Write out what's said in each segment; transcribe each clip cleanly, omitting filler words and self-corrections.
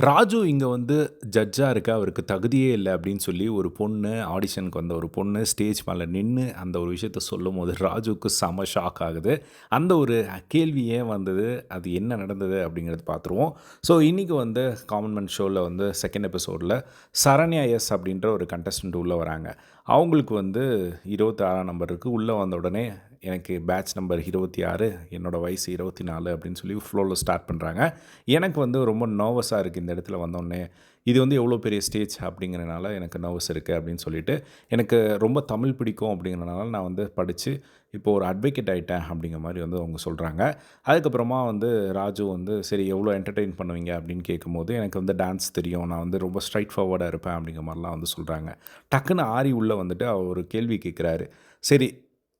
ராஜு இங்க வந்து ஜட்ஜா இருக்க அவருக்கு தகுதியே இல்ல அப்படின்னு சொல்லி ஒரு பொண்ணு ஆடிஷனுக்கு வந்த ஒரு பொண்ணு ஸ்டேஜ் மேல நின்னு அந்த ஒரு விஷயத்த சொல்லும்போது ராஜுவுக்கு செம ஷாக் ஆகுது. அந்த ஒரு கேள்வி ஏன் வந்தது? அது என்ன நடந்தது? அப்படிங்கிறத பார்த்துருவோம். ஸோ இன்னைக்கு வந்து காமன் மேன் ஷோல வந்து 2ண்ட் எபிசோட்ல சரண்யா எஸ் அப்படின்ற ஒரு கண்டஸ்டன்ட் உள்ள வராங்க. அவங்களுக்கு வந்து 26ஆம் நம்பர் இருக்கு. உள்ள வந்த உடனே எனக்கு பேட்ச் நம்பர் 26 என்னோட வயசு 24 அப்படின்னு சொல்லி ஃப்ளோல ஸ்டார்ட் பண்றாங்க. எனக்கு வந்து ரொம்ப நர்வஸா இருக்கு இந்த இடத்துல வந்தோனே. இது வந்து எவ்வளோ பெரிய ஸ்டேஜ் அப்படிங்கிறனால எனக்கு நர்வஸ் இருக்கு அப்படின்னு சொல்லிட்டு, எனக்கு ரொம்ப தமிழ் பிடிக்கும் அப்படிங்கிறனால நான் வந்து படிச்சு, இப்போ ஒரு அட்வொகேட் ஆயிட்டேன் அப்படிங்கிற மாரி வந்து அவங்க சொல்றாங்க. அதுக்கப்புறமா வந்து ராஜு வந்து சரி எவ்வளோ என்டர்டெயின் பண்ணுவீங்க அப்படின்னு கேட்கும்போது, எனக்கு வந்து டான்ஸ் தெரியும். நான் வந்து ரொம்ப ஸ்ட்ரெய்ட் ஃபார்வர்டா இருப்பேன் அப்படிங்கிற மாரிலாம் வந்து சொல்றாங்க. டக்குனு ஆரி உள்ள வந்துட்டு அவர் ஒரு கேள்வி கேட்குறாரு. சரி,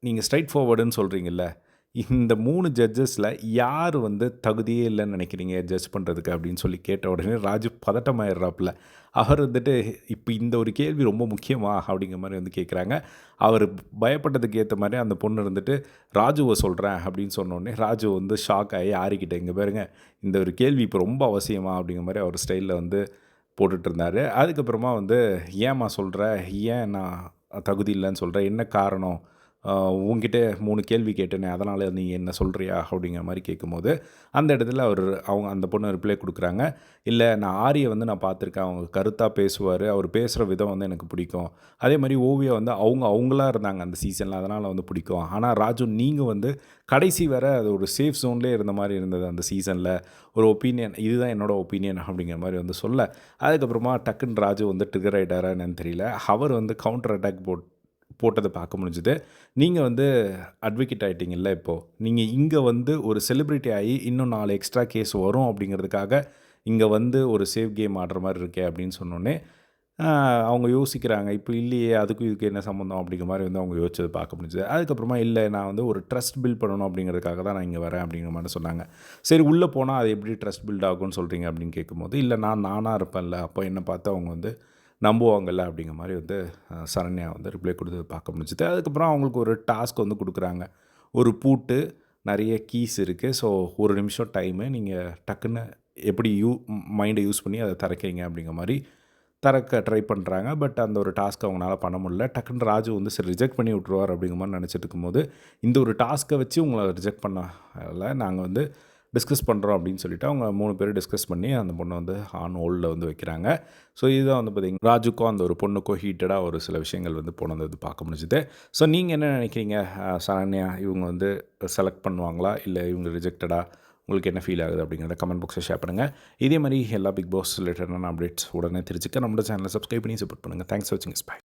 நீங்க ஸ்ட்ரெய்ட் ஃபார்வர்டுன்னு சொல்றீங்கல்ல, இந்த 3 ஜட்ஜஸ்ல யார் வந்து தகுதியே இல்லன்னு நினைக்கிறீங்க ஜட்ஜ் பண்றதுக்கு? அப்படின்னு சொல்லி கேட்ட உடனே ராஜு பதட்டமாயிடுறாப்புல. அவர் வந்துட்டு இப்ப இந்த ஒரு கேள்வி ரொம்ப முக்கியமா? அப்படிங்கிற மாரி வந்து கேட்குறாங்க. அவரு பயப்பட்டதுக்கு ஏத்த மாரி அந்த பொண்ணு இருந்துட்டு, ராஜுவ சொல்றேன் அப்படின்னு சொன்னோனே, ராஜு வந்து ஷாக் ஆயி ஆரிக்கிட்ட இங்க பாருங்க, இந்த ஒரு கேள்வி இப்ப ரொம்ப அவசியமா? அப்படிங்கிற மாரி அவர் ஸ்டைல்ல வந்து போட்டுட்ருந்தாரு. அதுக்கப்புறமா வந்து ஏம்மா சொல்ற? ஏன் நான் தகுதி இல்லன்னு சொல்ற? என்ன காரணம்? உன்கிட்ட 3 கேள்வி கேட்டேனே, அதனால நீ என்ன சொல்றியா? அப்படிங்கிற மாரி கேட்கும்போது, அந்த இடத்துல அவங்க அந்த பொண்ணு ரிப்ளை குடுக்குறாங்க. இல்ல நான் ஆரிய வந்து நான் பார்த்துருக்கேன். அவங்க கருத்தா பேசுவாரு. அவர் பேசுற விதம் வந்து எனக்கு பிடிக்கும். அதே மாரி ஓவியா வந்து அவங்களா இருந்தாங்க அந்த சீசன்ல. அதனால வந்து பிடிக்கும். ஆனா ராஜு நீங்க வந்து கடைசி வர அது ஒரு சேஃப் ஜோன்லயே இருந்த மாரி இருந்தது அந்த சீசன்ல. ஒரு ஒப்பீனியன் இதுதான் என்னோட ஒப்பீனியன் அப்படிங்கிற மாரி வந்து சொல்ல, அதுக்கப்புறமா டக்குன்னு ராஜு வந்து ட்ரிகர் ஆயிட்டாரா என்னன்னு தெரியல. அவர் வந்து கவுண்டர் அட்டாக் போட்டத பார்க்க முடிஞ்சது. நீங்க வந்து அட்வொகேட் ஆயிட்டீங்கல்ல இப்போ. நீங்க இங்க வந்து ஒரு செலிபிரிட்டி ஆயி இன்னும் 4 எக்ஸ்ட்ரா கேஸ் வரும் அப்படிங்கிறதுக்காக, இங்க வந்து ஒரு சேஃப் கேம் ஆடுற மாரி இருக்கே அப்படின்னு சொன்னோனே, அ அவங்க யோசிக்கிறாங்க. இப்ப இல்லையே அதுக்கும் இதுக்கும் என்ன சம்மந்தம் அப்படிங்கிற மாரி வந்து அவங்க யோசிச்சத பார்க்க முடிஞ்சது. அதுக்கப்புறமா இல்ல நான் வந்து ஒரு ட்ரஸ்ட் பில்ட் பண்ணணும் அப்படிங்கிறதுக்காக தான் நான் இங்க வரேன் அப்படிங்கிற மாரி சொன்னாங்க. சரி உள்ள போனா அது எப்படி ட்ரஸ்ட் பில்ட் ஆகும்னு சொல்றீங்க அப்படின்னு கேட்கும்போது, இல்ல நான் நானா இருப்பேன்ல, அப்போ என்ன பார்த்து அவங்க வந்து நம்புவாங்கல்ல அப்படிங்கிற மாரி வந்து சரண்யா வந்து ரிப்ளை குடுத்தத பார்க்க முடிஞ்சுது. அதுக்கப்புறம் அவங்களுக்கு ஒரு டாஸ்க் வந்து குடுக்குறாங்க. ஒரு பூட்டு, நெறைய கீஸ் இருக்கு. ஸோ 1 நிமிஷம் டைமு. நீங்க டக்குன்னு எப்படி மைண்ட யூஸ் பண்ணி அத திறக்கிறீங்க அப்படிங்கிற மாரி திறக்க ட்ரை பண்றாங்க. பட் அந்த ஒரு டாஸ்க்க அவங்கனால பண்ண முடியல. டக்குன்னு ராஜு வந்து சரி ரிஜெக்ட் பண்ணி விட்டுருவார் அப்படிங்கிற மாரி நெனச்சிட்டு இருக்கும்போது, இந்த ஒரு டாஸ்க்க வச்சு உங்கள ரிஜெக்ட் பண்ணல நாங்க வந்து டிஸ்கஸ் பண்ணுறோம் அப்படின்னு சொல்லிட்டு அவங்க 3 பேரும் டிஸ்கஸ் பண்ணி அந்த பொண்ண வந்து ஆன் ஹோல்ட்ல வந்து வைக்கிறாங்க. ஸோ இதுதான் வந்து பார்த்தீங்கன்னா, ராஜுக்கும் அந்த ஒரு பொண்ணுக்கும் ஹீட்டடா ஒரு சில விஷயங்கள் வந்து போனது வந்து பார்க்க முடிஞ்சுது. ஸோ நீங்க என்ன நினைக்கிறீங்க? சரண்யா இவங்க வந்து செலக்ட் பண்ணுவாங்களா? இல்ல இவங்க ரிஜெக்டடா? உங்களுக்கு என்ன ஃபீல் ஆகுது அப்படிங்கிறத கமெண்ட் பாக்ஸில ஷேர் பண்ணுங்க. இதே மாரி எல்லா பிக் பாஸ் ரிலேட்டடான அப்டேட்ஸ் உடனே தெரிஞ்சுக்க நம்மளோட சேனலை சப்ஸ்கிரைப் பண்ணி சப்போர்ட் பண்ணுங்க. தேங்க்ஸ் ஃபார் வாட்சிங். பை.